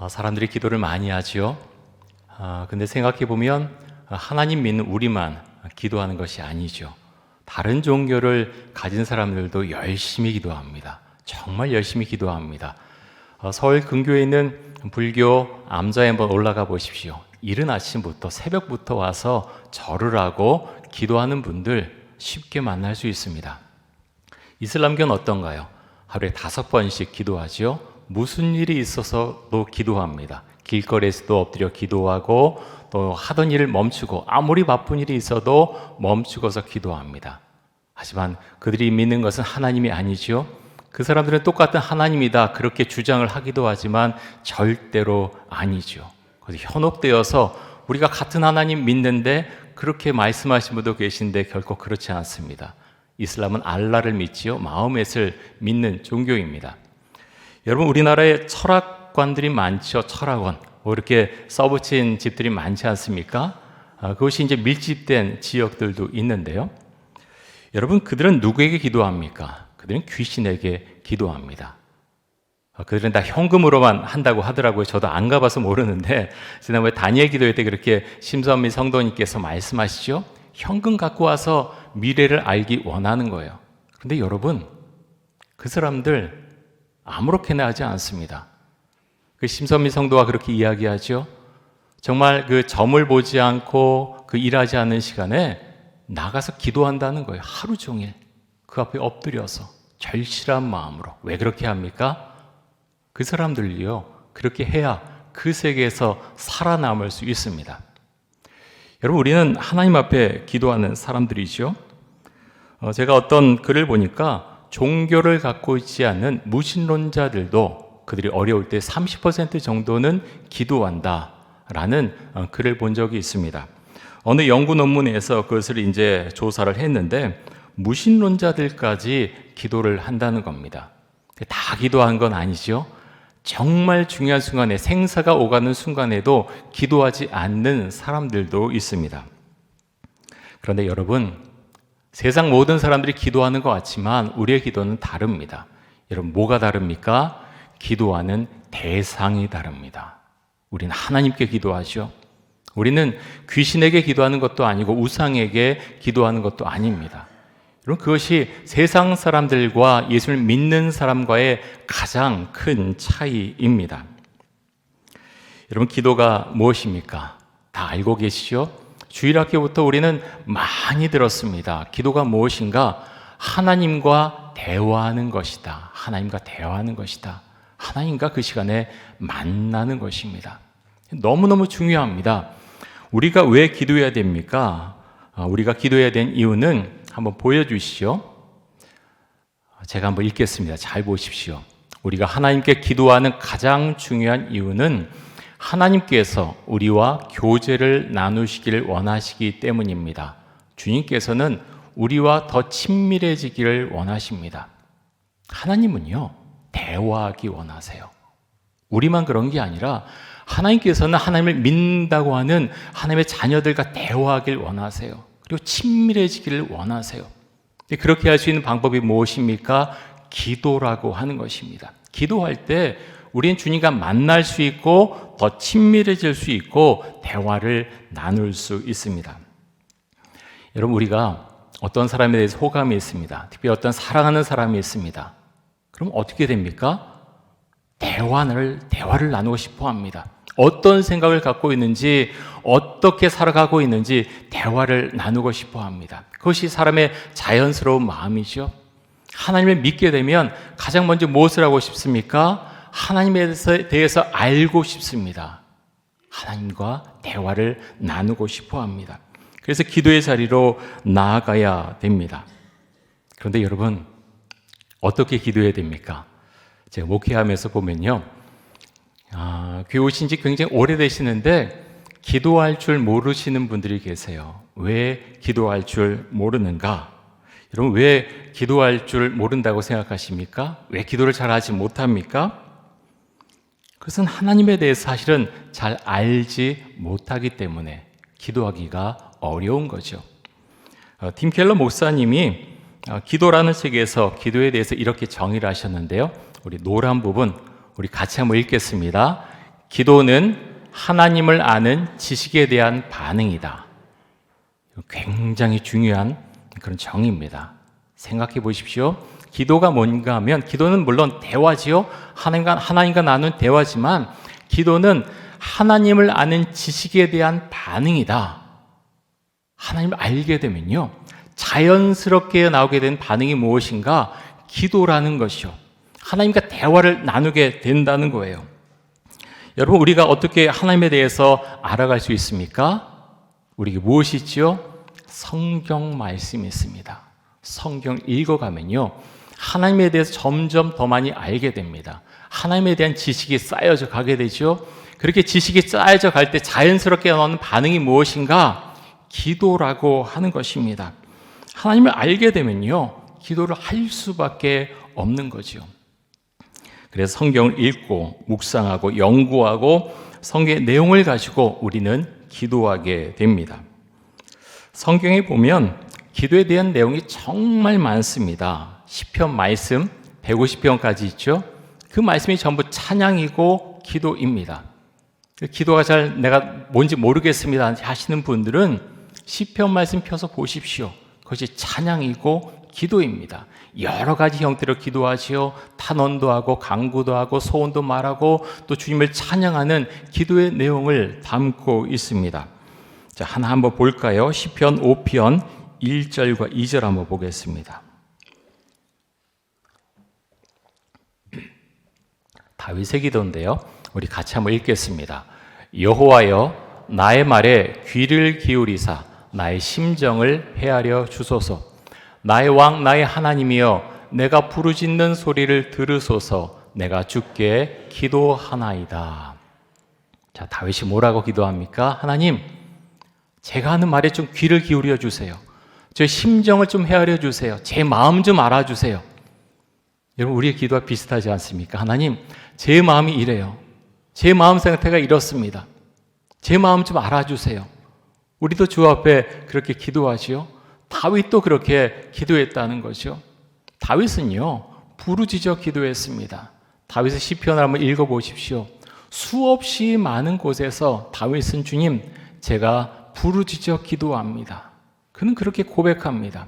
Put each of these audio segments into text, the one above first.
사람들이 기도를 많이 하지요. 근데 생각해 보면 하나님 믿는 우리만 기도하는 것이 아니죠. 다른 종교를 가진 사람들도 열심히 기도합니다. 정말 열심히 기도합니다. 서울 근교에 있는 불교 암자에 한번 올라가 보십시오. 이른 아침부터 새벽부터 와서 절을 하고 기도하는 분들 쉽게 만날 수 있습니다. 이슬람교는 어떤가요? 하루에 5번씩 기도하지요. 무슨 일이 있어서도 기도합니다. 길거리에서도 엎드려 기도하고 또 하던 일을 멈추고 아무리 바쁜 일이 있어도 멈추고서 기도합니다. 하지만 그들이 믿는 것은 하나님이 아니죠. 그 사람들은 똑같은 하나님이다 그렇게 주장을 하기도 하지만 절대로 아니죠. 그래서 현혹되어서 우리가 같은 하나님 믿는데 그렇게 말씀하신 분도 계신데 결코 그렇지 않습니다. 이슬람은 알라를 믿지요. 마호멧을 믿는 종교입니다. 여러분, 우리나라에 철학관들이 많죠. 철학원 이렇게 써붙인 집들이 많지 않습니까? 그것이 이제 밀집된 지역들도 있는데요. 여러분, 그들은 누구에게 기도합니까? 그들은 귀신에게 기도합니다. 그들은 다 현금으로만 한다고 하더라고요. 저도 안 가봐서 모르는데 지난번에 다니엘 기도회 때 그렇게 심선미 성도님께서 말씀하시죠. 현금 갖고 와서 미래를 알기 원하는 거예요. 그런데 여러분, 그 사람들 아무렇게나 하지 않습니다. 그 심선미 성도가 그렇게 이야기하죠. 정말 그 점을 보지 않고 그 일하지 않는 시간에 나가서 기도한다는 거예요. 하루 종일 그 앞에 엎드려서 절실한 마음으로. 왜 그렇게 합니까? 그 사람들이요, 그렇게 해야 그 세계에서 살아남을 수 있습니다. 여러분, 우리는 하나님 앞에 기도하는 사람들이죠. 제가 어떤 글을 보니까 종교를 갖고 있지 않는 무신론자들도 그들이 어려울 때 30% 정도는 기도한다라는 글을 본 적이 있습니다. 어느 연구 논문에서 그것을 이제 조사를 했는데 무신론자들까지 기도를 한다는 겁니다. 다 기도한 건 아니죠. 정말 중요한 순간에 생사가 오가는 순간에도 기도하지 않는 사람들도 있습니다. 그런데 여러분, 세상 모든 사람들이 기도하는 것 같지만 우리의 기도는 다릅니다. 여러분, 뭐가 다릅니까? 기도하는 대상이 다릅니다. 우리는 하나님께 기도하죠. 우리는 귀신에게 기도하는 것도 아니고 우상에게 기도하는 것도 아닙니다. 여러분, 그것이 세상 사람들과 예수를 믿는 사람과의 가장 큰 차이입니다. 여러분, 기도가 무엇입니까? 다 알고 계시죠? 주일학교부터 우리는 많이 들었습니다. 기도가 무엇인가? 하나님과 대화하는 것이다. 하나님과 대화하는 것이다. 하나님과 그 시간에 만나는 것입니다. 너무너무 중요합니다. 우리가 왜 기도해야 됩니까? 우리가 기도해야 된 이유는 한번 보여주시죠. 제가 한번 읽겠습니다. 잘 보십시오. 우리가 하나님께 기도하는 가장 중요한 이유는 하나님께서 우리와 교제를 나누시기를 원하시기 때문입니다. 주님께서는 우리와 더 친밀해지기를 원하십니다. 하나님은요, 대화하기 원하세요. 우리만 그런 게 아니라 하나님께서는 하나님을 믿는다고 하는 하나님의 자녀들과 대화하길 원하세요. 그리고 친밀해지기를 원하세요. 그렇게 할 수 있는 방법이 무엇입니까? 기도라고 하는 것입니다. 기도할 때 우리는 주님과 만날 수 있고 더 친밀해질 수 있고 대화를 나눌 수 있습니다. 여러분, 우리가 어떤 사람에 대해서 호감이 있습니다. 특히 어떤 사랑하는 사람이 있습니다. 그럼 어떻게 됩니까? 대화를 나누고 싶어 합니다. 어떤 생각을 갖고 있는지, 어떻게 살아가고 있는지 대화를 나누고 싶어 합니다. 그것이 사람의 자연스러운 마음이죠. 하나님을 믿게 되면 가장 먼저 무엇을 하고 싶습니까? 하나님에 대해서 알고 싶습니다. 하나님과 대화를 나누고 싶어 합니다. 그래서 기도의 자리로 나아가야 됩니다. 그런데 여러분, 어떻게 기도해야 됩니까? 제가 목회하면서 보면요, 교회 오신 지 굉장히 오래되시는데 기도할 줄 모르시는 분들이 계세요. 왜 기도할 줄 모르는가? 여러분, 왜 기도할 줄 모른다고 생각하십니까? 왜 기도를 잘 하지 못합니까? 그것은 하나님에 대해서 사실은 잘 알지 못하기 때문에 기도하기가 어려운 거죠. 팀 켈러 목사님이 기도라는 책에서 기도에 대해서 이렇게 정의를 하셨는데요. 우리 노란 부분 우리 같이 한번 읽겠습니다. 기도는 하나님을 아는 지식에 대한 반응이다. 굉장히 중요한 그런 정의입니다. 생각해 보십시오. 기도가 뭔가 하면 기도는 물론 대화지요. 하나님과 나눈 대화지만 기도는 하나님을 아는 지식에 대한 반응이다. 하나님을 알게 되면요, 자연스럽게 나오게 된 반응이 무엇인가? 기도라는 것이요, 하나님과 대화를 나누게 된다는 거예요. 여러분, 우리가 어떻게 하나님에 대해서 알아갈 수 있습니까? 우리에게 무엇이 있지요? 성경 말씀이 있습니다. 성경 읽어가면요, 하나님에 대해서 점점 더 많이 알게 됩니다. 하나님에 대한 지식이 쌓여져 가게 되죠. 그렇게 지식이 쌓여져 갈 때 자연스럽게 나오는 반응이 무엇인가? 기도라고 하는 것입니다. 하나님을 알게 되면요, 기도를 할 수밖에 없는 거죠. 그래서 성경을 읽고 묵상하고 연구하고 성경의 내용을 가지고 우리는 기도하게 됩니다. 성경에 보면 기도에 대한 내용이 정말 많습니다. 시편 말씀 150편까지 있죠. 그 말씀이 전부 찬양이고 기도입니다. 기도가 잘 내가 뭔지 모르겠습니다 하시는 분들은 시편 말씀 펴서 보십시오. 그것이 찬양이고 기도입니다. 여러 가지 형태로 기도하지요. 탄원도 하고 강구도 하고 소원도 말하고 또 주님을 찬양하는 기도의 내용을 담고 있습니다. 자, 하나 한번 볼까요? 시편 5편 1절과 2절 한번 보겠습니다. 다윗의 기도인데요, 우리 같이 한번 읽겠습니다. 여호와여, 나의 말에 귀를 기울이사 나의 심정을 헤아려 주소서. 나의 왕 나의 하나님이여, 내가 부르짖는 소리를 들으소서. 내가 주께 기도하나이다. 자, 다윗이 뭐라고 기도합니까? 하나님, 제가 하는 말에 좀 귀를 기울여 주세요. 제 심정을 좀 헤아려 주세요. 제 마음 좀 알아주세요. 여러분, 우리의 기도와 비슷하지 않습니까? 하나님, 제 마음이 이래요. 제 마음 상태가 이렇습니다. 제 마음 좀 알아주세요. 우리도 주 앞에 그렇게 기도하지요. 다윗도 그렇게 기도했다는 거죠. 다윗은요, 부르짖어 기도했습니다. 다윗의 시편을 한번 읽어보십시오. 수없이 많은 곳에서 다윗은 주님, 제가 부르짖어 기도합니다. 그는 그렇게 고백합니다.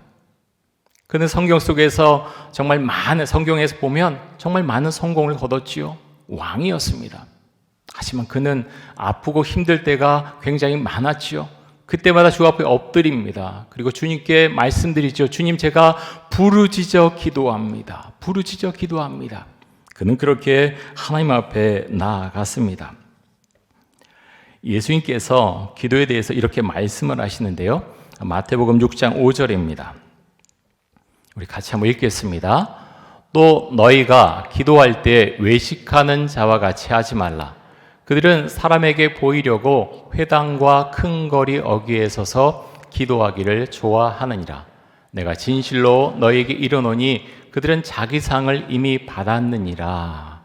그는 성경 속에서 정말 많은, 성경에서 보면 정말 많은 성공을 거뒀지요. 왕이었습니다. 하지만 그는 아프고 힘들 때가 굉장히 많았지요. 그때마다 주 앞에 엎드립니다. 그리고 주님께 말씀드리죠. 주님, 제가 부르짖어 기도합니다. 부르짖어 기도합니다. 그는 그렇게 하나님 앞에 나아갔습니다. 예수님께서 기도에 대해서 이렇게 말씀을 하시는데요, 마태복음 6장 5절입니다. 우리 같이 한번 읽겠습니다. 또 너희가 기도할 때 외식하는 자와 같이 하지 말라. 그들은 사람에게 보이려고 회당과 큰 거리 어귀에 서서 기도하기를 좋아하느니라. 내가 진실로 너희에게 이르노니 그들은 자기 상을 이미 받았느니라.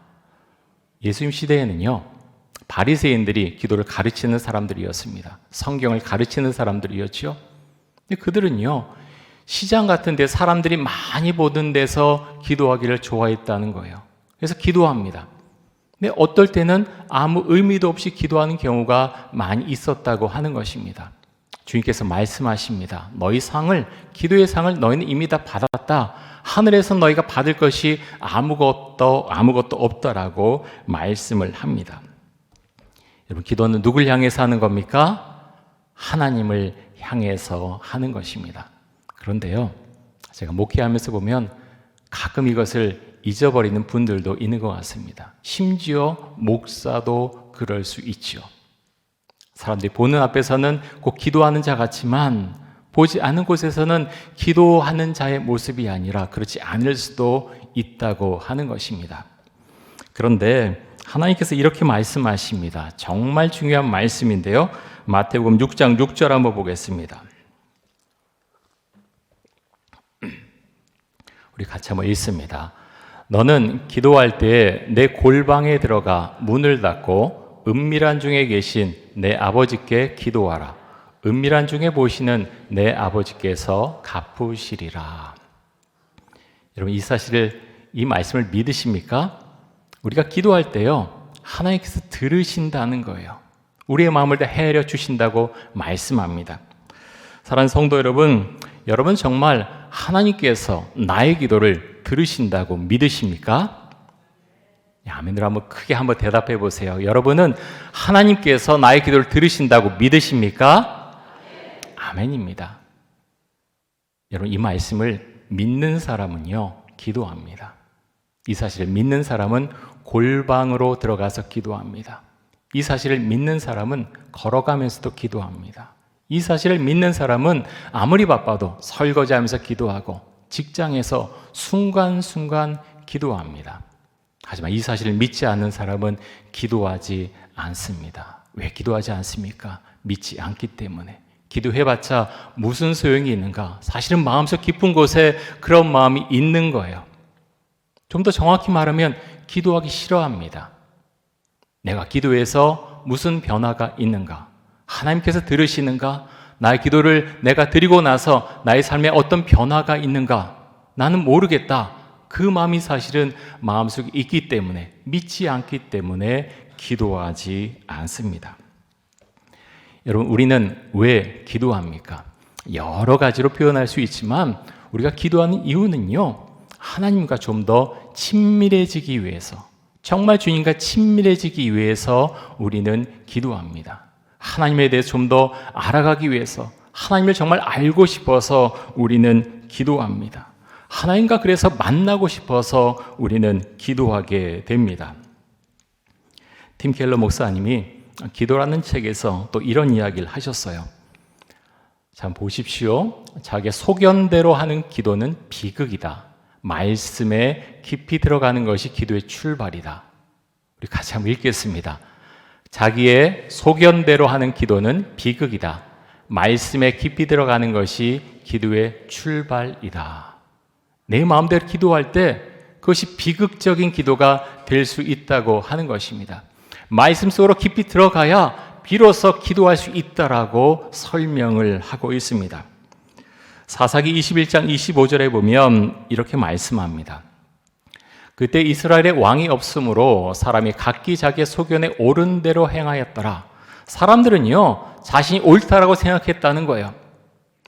예수님 시대에는요, 바리새인들이 기도를 가르치는 사람들이었습니다. 성경을 가르치는 사람들이었죠. 근데 그들은요, 시장 같은 데 사람들이 많이 보는 데서 기도하기를 좋아했다는 거예요. 그래서 기도합니다. 근데 어떨 때는 아무 의미도 없이 기도하는 경우가 많이 있었다고 하는 것입니다. 주님께서 말씀하십니다. 너희 상을, 기도의 상을 너희는 이미 다 받았다. 하늘에서 너희가 받을 것이 아무것도 없다라고 말씀을 합니다. 여러분, 기도는 누굴 향해서 하는 겁니까? 하나님을 향해서 하는 것입니다. 그런데요, 제가 목회하면서 보면 가끔 이것을 잊어버리는 분들도 있는 것 같습니다. 심지어 목사도 그럴 수 있죠. 사람들이 보는 앞에서는 꼭 기도하는 자 같지만 보지 않는 곳에서는 기도하는 자의 모습이 아니라 그렇지 않을 수도 있다고 하는 것입니다. 그런데 하나님께서 이렇게 말씀하십니다. 정말 중요한 말씀인데요, 마태복음 6장 6절 한번 보겠습니다. 우리 같이 한번 읽습니다. 너는 기도할 때 내 골방에 들어가 문을 닫고 은밀한 중에 계신 내 아버지께 기도하라. 은밀한 중에 보시는 내 아버지께서 갚으시리라. 여러분, 이 사실을, 이 말씀을 믿으십니까? 우리가 기도할 때요, 하나님께서 들으신다는 거예요. 우리의 마음을 다 헤아려 주신다고 말씀합니다. 사랑하는 성도 여러분, 여러분 정말 하나님께서 나의 기도를 들으신다고 믿으십니까? 아멘으로 한번 크게 한번 대답해 보세요. 여러분은 하나님께서 나의 기도를 들으신다고 믿으십니까? 아멘입니다. 여러분, 이 말씀을 믿는 사람은요, 기도합니다. 이 사실을 믿는 사람은 골방으로 들어가서 기도합니다. 이 사실을 믿는 사람은 걸어가면서도 기도합니다. 이 사실을 믿는 사람은 아무리 바빠도 설거지하면서 기도하고 직장에서 순간순간 기도합니다. 하지만 이 사실을 믿지 않는 사람은 기도하지 않습니다. 왜 기도하지 않습니까? 믿지 않기 때문에. 기도해봤자 무슨 소용이 있는가? 사실은 마음속 깊은 곳에 그런 마음이 있는 거예요. 좀 더 정확히 말하면 기도하기 싫어합니다. 내가 기도해서 무슨 변화가 있는가? 하나님께서 들으시는가? 나의 기도를 내가 드리고 나서 나의 삶에 어떤 변화가 있는가? 나는 모르겠다. 그 마음이 사실은 마음속에 있기 때문에, 믿지 않기 때문에 기도하지 않습니다. 여러분, 우리는 왜 기도합니까? 여러 가지로 표현할 수 있지만 우리가 기도하는 이유는요, 하나님과 좀 더 친밀해지기 위해서, 정말 주님과 친밀해지기 위해서 우리는 기도합니다. 하나님에 대해서 좀 더 알아가기 위해서, 하나님을 정말 알고 싶어서 우리는 기도합니다. 하나님과 그래서 만나고 싶어서 우리는 기도하게 됩니다. 팀 켈러 목사님이 기도라는 책에서 또 이런 이야기를 하셨어요. 자, 보십시오. 자기의 소견대로 하는 기도는 비극이다. 말씀에 깊이 들어가는 것이 기도의 출발이다. 우리 같이 한번 읽겠습니다. 자기의 소견대로 하는 기도는 비극이다. 말씀에 깊이 들어가는 것이 기도의 출발이다. 내 마음대로 기도할 때 그것이 비극적인 기도가 될 수 있다고 하는 것입니다. 말씀 속으로 깊이 들어가야 비로소 기도할 수 있다라고 설명을 하고 있습니다. 사사기 21장 25절에 보면 이렇게 말씀합니다. 그때 이스라엘에 왕이 없으므로 사람이 각기 자기의 소견에 옳은 대로 행하였더라. 사람들은요, 자신이 옳다라고 생각했다는 거예요.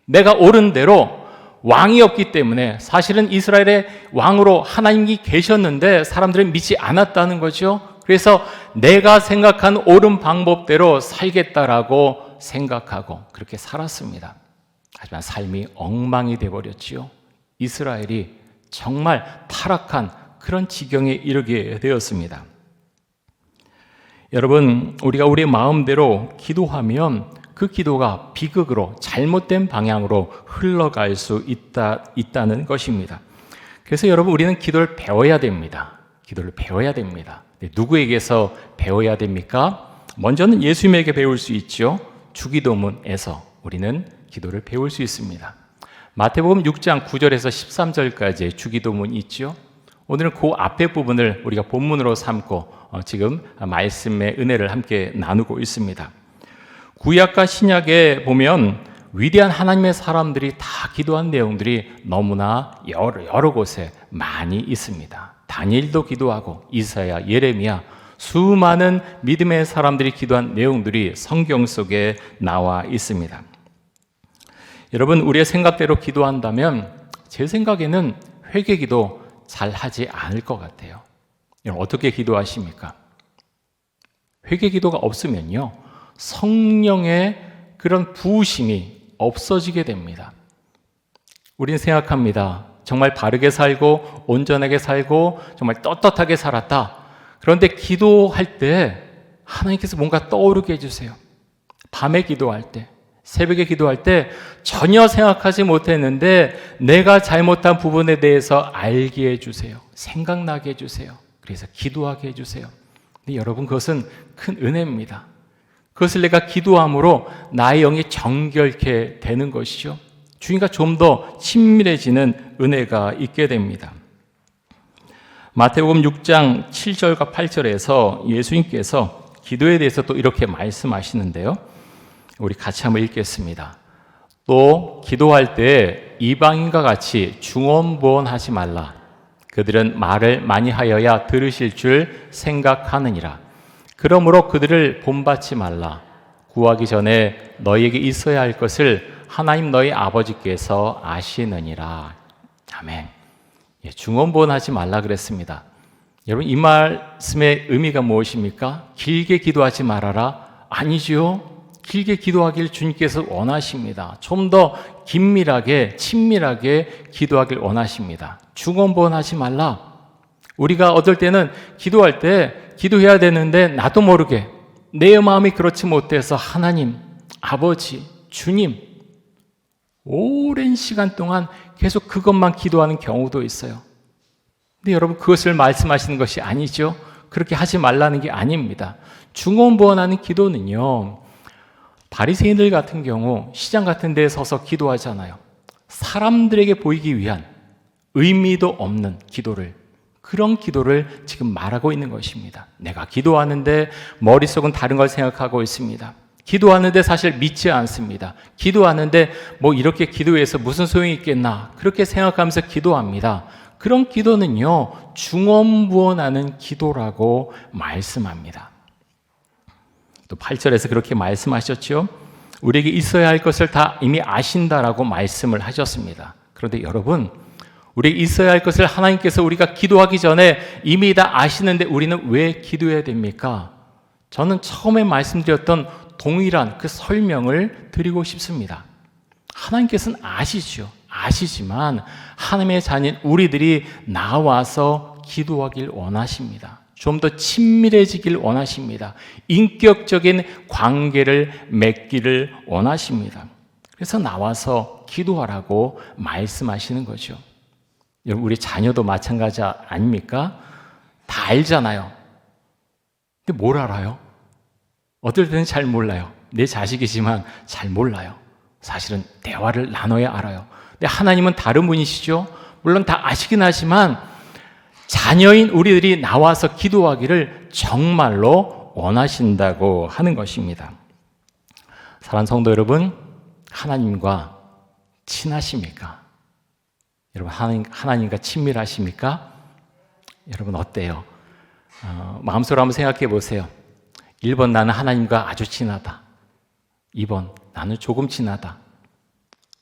내가 옳은 대로, 왕이 없기 때문에, 사실은 이스라엘의 왕으로 하나님이 계셨는데 사람들은 믿지 않았다는 거죠. 그래서 내가 생각한 옳은 방법대로 살겠다라고 생각하고 그렇게 살았습니다. 하지만 삶이 엉망이 되어버렸지요. 이스라엘이 정말 타락한 그런 지경에 이르게 되었습니다. 여러분, 우리가 우리의 마음대로 기도하면 그 기도가 비극으로, 잘못된 방향으로 흘러갈 수 있다는 것입니다. 그래서 여러분, 우리는 기도를 배워야 됩니다. 기도를 배워야 됩니다. 누구에게서 배워야 됩니까? 먼저는 예수님에게 배울 수 있죠. 주기도문에서 우리는 기도를 배울 수 있습니다. 마태복음 6장 9절에서 13절까지 주기도문이 있죠. 오늘은 그 앞에 부분을 우리가 본문으로 삼고 지금 말씀의 은혜를 함께 나누고 있습니다. 구약과 신약에 보면 위대한 하나님의 사람들이 다 기도한 내용들이 너무나 여러 곳에 많이 있습니다. 다니엘도 기도하고 이사야, 예레미야, 수많은 믿음의 사람들이 기도한 내용들이 성경 속에 나와 있습니다. 여러분, 우리의 생각대로 기도한다면 제 생각에는 회개기도 잘 하지 않을 것 같아요. 여러분, 어떻게 기도하십니까? 회개기도가 없으면요, 성령의 그런 부으심이 없어지게 됩니다. 우리는 생각합니다. 정말 바르게 살고 온전하게 살고 정말 떳떳하게 살았다. 그런데 기도할 때 하나님께서 뭔가 떠오르게 해주세요. 밤에 기도할 때, 새벽에 기도할 때 전혀 생각하지 못했는데 내가 잘못한 부분에 대해서 알게 해주세요. 생각나게 해주세요. 그래서 기도하게 해주세요. 근데 여러분, 그것은 큰 은혜입니다. 그것을 내가 기도함으로 나의 영이 정결케 되는 것이죠. 주님과 좀 더 친밀해지는 은혜가 있게 됩니다. 마태복음 6장 7절과 8절에서 예수님께서 기도에 대해서 또 이렇게 말씀하시는데요. 우리 같이 한번 읽겠습니다. 또 기도할 때 이방인과 같이 중언부언하지 말라. 그들은 말을 많이 하여야 들으실 줄 생각하느니라. 그러므로 그들을 본받지 말라. 구하기 전에 너희에게 있어야 할 것을 하나님 너희 아버지께서 아시느니라. 아멘. 중언부언하지 말라 그랬습니다. 여러분, 이 말씀의 의미가 무엇입니까? 길게 기도하지 말아라? 아니지요. 길게 기도하길 주님께서 원하십니다. 좀 더 긴밀하게, 친밀하게 기도하길 원하십니다. 중언부언하지 말라. 우리가 어떨 때는 기도할 때 기도해야 되는데 나도 모르게 내 마음이 그렇지 못해서 하나님, 아버지, 주님 오랜 시간 동안 계속 그것만 기도하는 경우도 있어요. 근데 여러분, 그것을 말씀하시는 것이 아니죠. 그렇게 하지 말라는 게 아닙니다. 중언부언하는 기도는요, 바리새인들 같은 경우 시장 같은 데에 서서 기도하잖아요. 사람들에게 보이기 위한 의미도 없는 기도를, 그런 기도를 지금 말하고 있는 것입니다. 내가 기도하는데 머릿속은 다른 걸 생각하고 있습니다. 기도하는데 사실 믿지 않습니다. 기도하는데 뭐 이렇게 기도해서 무슨 소용이 있겠나, 그렇게 생각하면서 기도합니다. 그런 기도는요, 중언부언하는 기도라고 말씀합니다. 또 8절에서 그렇게 말씀하셨죠. 우리에게 있어야 할 것을 다 이미 아신다라고 말씀을 하셨습니다. 그런데 여러분, 우리에게 있어야 할 것을 하나님께서 우리가 기도하기 전에 이미 다 아시는데 우리는 왜 기도해야 됩니까? 저는 처음에 말씀드렸던 동일한 그 설명을 드리고 싶습니다. 하나님께서는 아시죠. 아시지만 하나님의 자녀인 우리들이 나와서 기도하길 원하십니다. 좀 더 친밀해지길 원하십니다. 인격적인 관계를 맺기를 원하십니다. 그래서 나와서 기도하라고 말씀하시는 거죠. 여러분, 우리 자녀도 마찬가지 아닙니까? 다 알잖아요. 근데 뭘 알아요? 어떨 때는 잘 몰라요. 내 자식이지만 잘 몰라요. 사실은 대화를 나눠야 알아요. 근데 하나님은 다른 분이시죠. 물론 다 아시긴 하지만 자녀인 우리들이 나와서 기도하기를 정말로 원하신다고 하는 것입니다. 사랑하는 성도 여러분, 하나님과 친하십니까? 여러분, 하나님과 친밀하십니까? 여러분, 어때요? 마음속으로 한번 생각해 보세요. 1번, 나는 하나님과 아주 친하다. 2번, 나는 조금 친하다.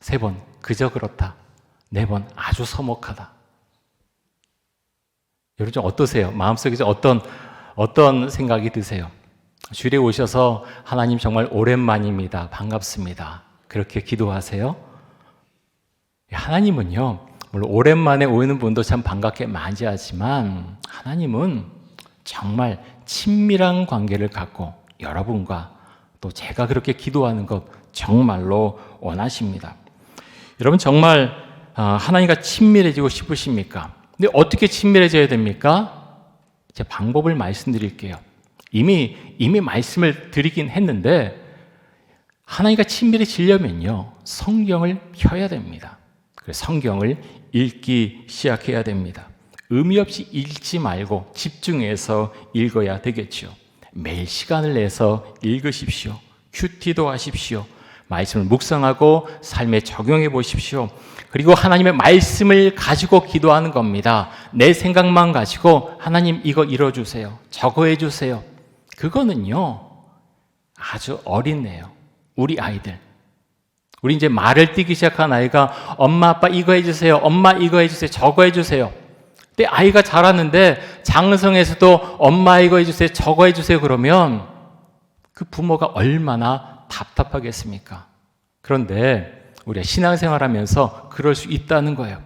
3번, 그저 그렇다. 4번, 아주 서먹하다. 여러분, 좀 어떠세요? 마음속에 좀 어떤 생각이 드세요? 주일에 오셔서 하나님 정말 오랜만입니다. 반갑습니다. 그렇게 기도하세요? 하나님은요, 물론 오랜만에 오는 분도 참 반갑게 맞이하지만 하나님은 정말 친밀한 관계를 갖고 여러분과 또 제가 그렇게 기도하는 것 정말로 원하십니다. 여러분, 정말 하나님과 친밀해지고 싶으십니까? 근데 어떻게 친밀해져야 됩니까? 제 방법을 말씀드릴게요. 이미 말씀을 드리긴 했는데 하나님과 친밀해지려면요, 성경을 펴야 됩니다. 그래서 성경을 읽기 시작해야 됩니다. 의미 없이 읽지 말고 집중해서 읽어야 되겠죠. 매일 시간을 내서 읽으십시오. 큐티도 하십시오. 말씀을 묵상하고 삶에 적용해 보십시오. 그리고 하나님의 말씀을 가지고 기도하는 겁니다. 내 생각만 가지고 하나님 이거 이뤄주세요. 저거 해주세요. 그거는요, 아주 어린애요. 우리 아이들. 우리 이제 말을 띄기 시작한 아이가 엄마 아빠 이거 해주세요. 엄마 이거 해주세요. 저거 해주세요. 근데 아이가 자라는데 장성에서도 엄마 이거 해주세요. 저거 해주세요. 그러면 그 부모가 얼마나 답답하겠습니까? 그런데 우리가 신앙생활하면서 그럴 수 있다는 거예요.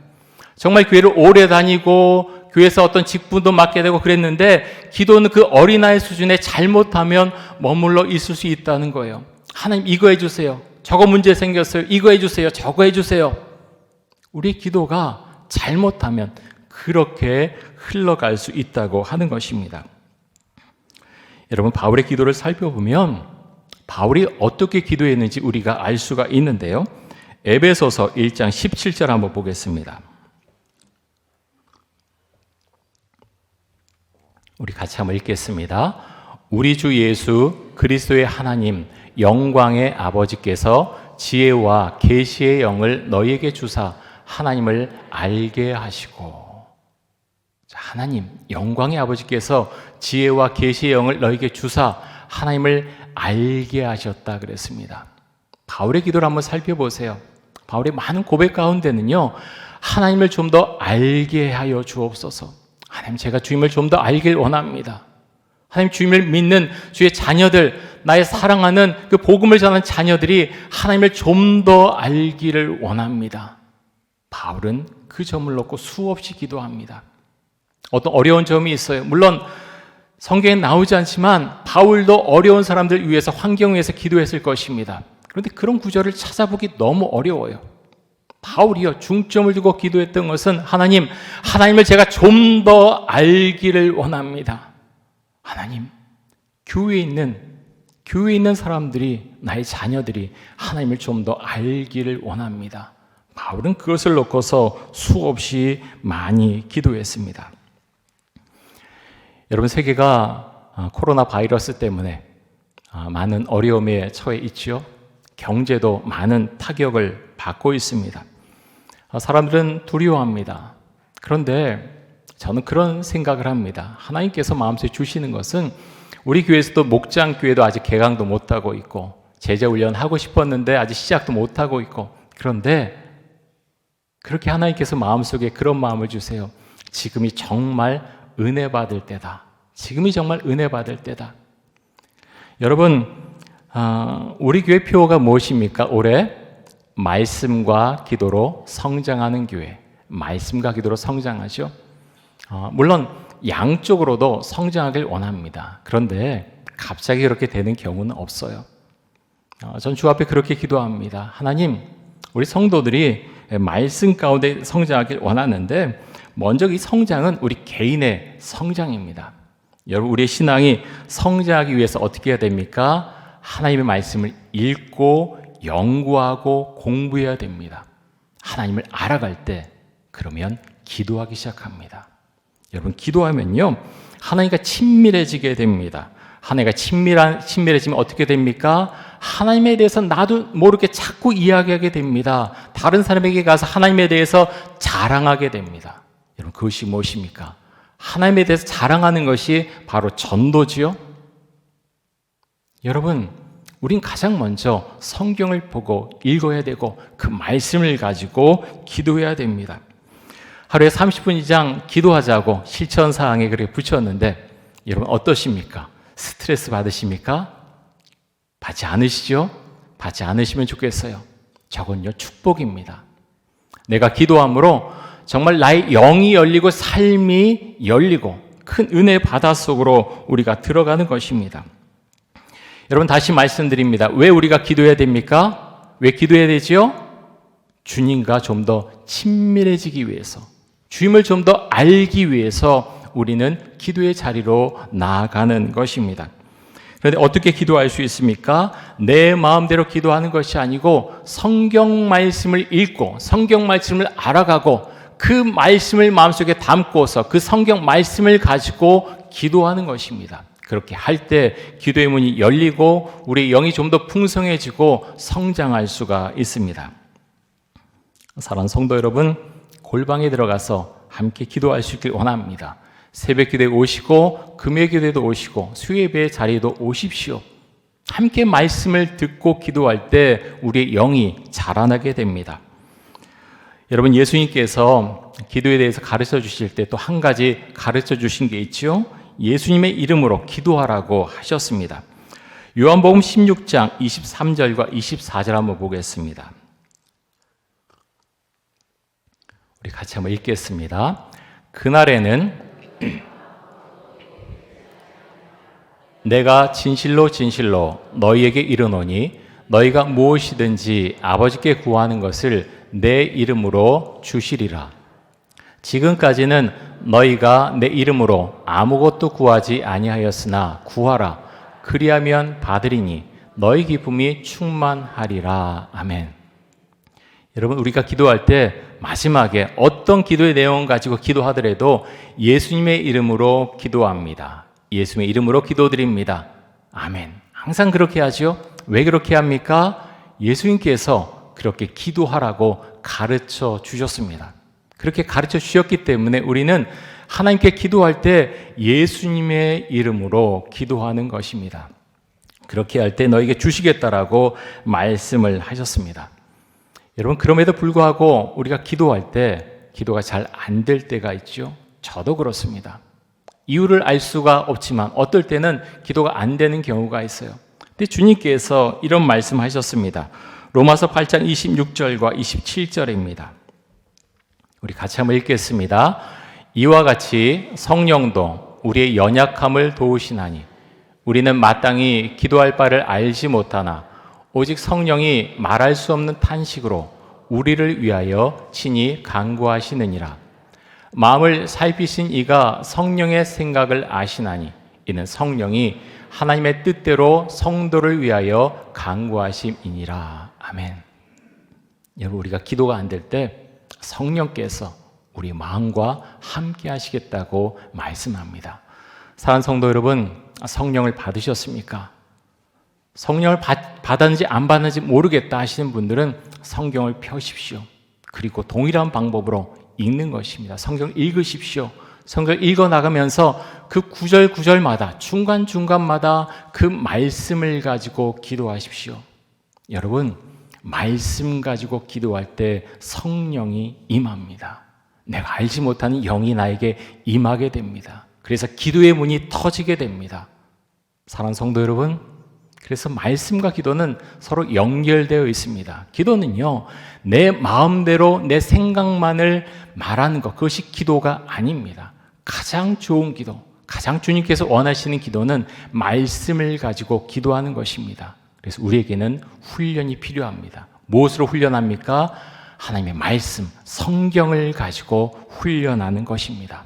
정말 교회를 오래 다니고 교회에서 어떤 직분도 맡게 되고 그랬는데 기도는 그 어린아이 수준에 잘못하면 머물러 있을 수 있다는 거예요. 하나님 이거 해주세요. 저거 문제 생겼어요. 이거 해주세요. 저거 해주세요. 우리 기도가 잘못하면 그렇게 흘러갈 수 있다고 하는 것입니다. 여러분, 바울의 기도를 살펴보면 바울이 어떻게 기도했는지 우리가 알 수가 있는데요. 에베소서 1장 17절 한번 보겠습니다. 우리 같이 한번 읽겠습니다. 우리 주 예수 그리스도의 하나님 영광의 아버지께서 지혜와 계시의 영을 너희에게 주사 하나님을 알게 하시고. 하나님, 영광의 아버지께서 지혜와 계시의 영을 너에게 주사 하나님을 알게 하셨다 그랬습니다. 바울의 기도를 한번 살펴보세요. 바울의 많은 고백 가운데는요, 하나님을 좀 더 알게 하여 주옵소서. 하나님, 제가 주님을 좀 더 알길 원합니다. 하나님, 주님을 믿는 주의 자녀들, 나의 사랑하는 그 복음을 전하는 자녀들이 하나님을 좀 더 알기를 원합니다. 바울은 그 점을 놓고 수없이 기도합니다. 어떤 어려운 점이 있어요. 물론 성경에 나오지 않지만 바울도 어려운 사람들 위해서, 환경 위해서 기도했을 것입니다. 그런데 그런 구절을 찾아보기 너무 어려워요. 바울이요, 중점을 두고 기도했던 것은 하나님, 하나님을 제가 좀 더 알기를 원합니다. 하나님, 교회에 있는 사람들이, 나의 자녀들이 하나님을 좀 더 알기를 원합니다. 바울은 그것을 놓고서 수없이 많이 기도했습니다. 여러분, 세계가 코로나 바이러스 때문에 많은 어려움에 처해 있죠. 경제도 많은 타격을 받고 있습니다. 사람들은 두려워합니다. 그런데 저는 그런 생각을 합니다. 하나님께서 마음속에 주시는 것은, 우리 교회에서도 목장 교회도 아직 개강도 못하고 있고, 제자 훈련 하고 싶었는데 아직 시작도 못하고 있고, 그런데 그렇게 하나님께서 마음속에 그런 마음을 주세요. 지금이 정말 은혜 받을 때다. 지금이 정말 은혜 받을 때다. 여러분, 우리 교회 표어가 무엇입니까? 올해 말씀과 기도로 성장하는 교회. 말씀과 기도로 성장하죠. 물론 양쪽으로도 성장하길 원합니다. 그런데 갑자기 그렇게 되는 경우는 없어요. 전 주 앞에 그렇게 기도합니다. 하나님, 우리 성도들이 말씀 가운데 성장하길 원하는데, 먼저 이 성장은 우리 개인의 성장입니다. 여러분, 우리의 신앙이 성장하기 위해서 어떻게 해야 됩니까? 하나님의 말씀을 읽고 연구하고 공부해야 됩니다. 하나님을 알아갈 때 그러면 기도하기 시작합니다. 여러분, 기도하면요, 하나님과 친밀해지게 됩니다. 하나님과 친밀해지면 어떻게 됩니까? 하나님에 대해서 나도 모르게 자꾸 이야기하게 됩니다. 다른 사람에게 가서 하나님에 대해서 자랑하게 됩니다. 여러분, 그것이 무엇입니까? 하나님에 대해서 자랑하는 것이 바로 전도지요. 여러분, 우린 가장 먼저 성경을 보고 읽어야 되고 그 말씀을 가지고 기도해야 됩니다. 하루에 30분 이상 기도하자고 실천사항에 그렇게 붙였는데, 여러분 어떠십니까? 스트레스 받으십니까? 받지 않으시죠? 받지 않으시면 좋겠어요. 저건요, 축복입니다. 내가 기도함으로 정말 나의 영이 열리고 삶이 열리고 큰 은혜 바다 속으로 우리가 들어가는 것입니다. 여러분, 다시 말씀드립니다. 왜 우리가 기도해야 됩니까? 왜 기도해야 되지요? 주님과 좀 더 친밀해지기 위해서, 주님을 좀 더 알기 위해서 우리는 기도의 자리로 나아가는 것입니다. 그런데 어떻게 기도할 수 있습니까? 내 마음대로 기도하는 것이 아니고 성경 말씀을 읽고 성경 말씀을 알아가고 그 말씀을 마음속에 담고서 그 성경 말씀을 가지고 기도하는 것입니다. 그렇게 할 때 기도의 문이 열리고 우리의 영이 좀 더 풍성해지고 성장할 수가 있습니다. 사랑하는 성도 여러분, 골방에 들어가서 함께 기도할 수 있길 원합니다. 새벽 기도에 오시고 금요 기도에도 오시고 수요예배 자리에도 오십시오. 함께 말씀을 듣고 기도할 때 우리의 영이 자라나게 됩니다. 여러분, 예수님께서 기도에 대해서 가르쳐 주실 때 또 한 가지 가르쳐 주신 게 있죠. 예수님의 이름으로 기도하라고 하셨습니다. 요한복음 16장 23절과 24절 한번 보겠습니다. 우리 같이 한번 읽겠습니다. 그날에는 내가 진실로 진실로 너희에게 이르노니 너희가 무엇이든지 아버지께 구하는 것을 내 이름으로 주시리라. 지금까지는 너희가 내 이름으로 아무것도 구하지 아니하였으나 구하라. 그리하면 받으리니 너희 기쁨이 충만하리라. 아멘. 여러분, 우리가 기도할 때 마지막에 어떤 기도의 내용 가지고 기도하더라도 예수님의 이름으로 기도합니다. 예수님의 이름으로 기도드립니다. 아멘. 항상 그렇게 하죠. 왜 그렇게 합니까? 예수님께서 그렇게 기도하라고 가르쳐 주셨습니다. 그렇게 가르쳐 주셨기 때문에 우리는 하나님께 기도할 때 예수님의 이름으로 기도하는 것입니다. 그렇게 할 때 너에게 주시겠다라고 말씀을 하셨습니다. 여러분, 그럼에도 불구하고 우리가 기도할 때 기도가 잘 안 될 때가 있죠. 저도 그렇습니다. 이유를 알 수가 없지만 어떨 때는 기도가 안 되는 경우가 있어요. 근데 주님께서 이런 말씀하셨습니다. 로마서 8장 26절과 27절입니다. 우리 같이 한번 읽겠습니다. 이와 같이 성령도 우리의 연약함을 도우시나니 우리는 마땅히 기도할 바를 알지 못하나 오직 성령이 말할 수 없는 탄식으로 우리를 위하여 친히 간구하시느니라. 마음을 살피신 이가 성령의 생각을 아시나니 이는 성령이 하나님의 뜻대로 성도를 위하여 간구하심이니라. 아멘. 여러분, 우리가 기도가 안 될 때 성령께서 우리 마음과 함께 하시겠다고 말씀합니다. 사랑하는 성도 여러분, 성령을 받으셨습니까? 성령을 받았는지 안 받았는지 모르겠다 하시는 분들은 성경을 펴십시오. 그리고 동일한 방법으로 읽는 것입니다. 성경을 읽으십시오. 성경을 읽어나가면서 그 구절구절마다 중간중간마다 그 말씀을 가지고 기도하십시오. 여러분, 말씀 가지고 기도할 때 성령이 임합니다. 내가 알지 못하는 영이 나에게 임하게 됩니다. 그래서 기도의 문이 터지게 됩니다. 사랑하는 성도 여러분, 그래서 말씀과 기도는 서로 연결되어 있습니다. 기도는요, 내 마음대로 내 생각만을 말하는 것, 그것이 기도가 아닙니다. 가장 좋은 기도, 가장 주님께서 원하시는 기도는 말씀을 가지고 기도하는 것입니다. 그래서 우리에게는 훈련이 필요합니다. 무엇으로 훈련합니까? 하나님의 말씀, 성경을 가지고 훈련하는 것입니다.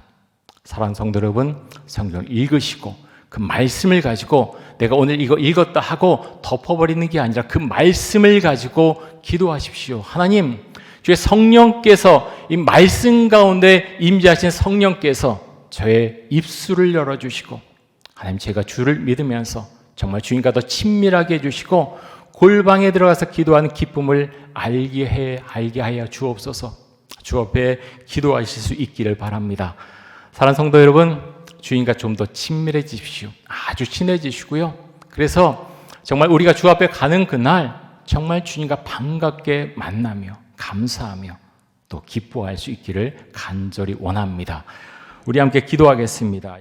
사랑하는 성도 여러분, 성경을 읽으시고 그 말씀을 가지고 내가 오늘 이거 읽었다 하고 덮어버리는 게 아니라 그 말씀을 가지고 기도하십시오. 하나님, 주의 성령께서 이 말씀 가운데 임재하신 성령께서 저의 입술을 열어주시고 하나님, 제가 주를 믿으면서 정말 주님과 더 친밀하게 해주시고 골방에 들어가서 기도하는 기쁨을 알게 하여 주옵소서. 주 앞에 기도하실 수 있기를 바랍니다. 사랑하는 성도 여러분, 주님과 좀 더 친밀해지십시오. 아주 친해지시고요. 그래서 정말 우리가 주 앞에 가는 그날 정말 주님과 반갑게 만나며 감사하며 또 기뻐할 수 있기를 간절히 원합니다. 우리 함께 기도하겠습니다.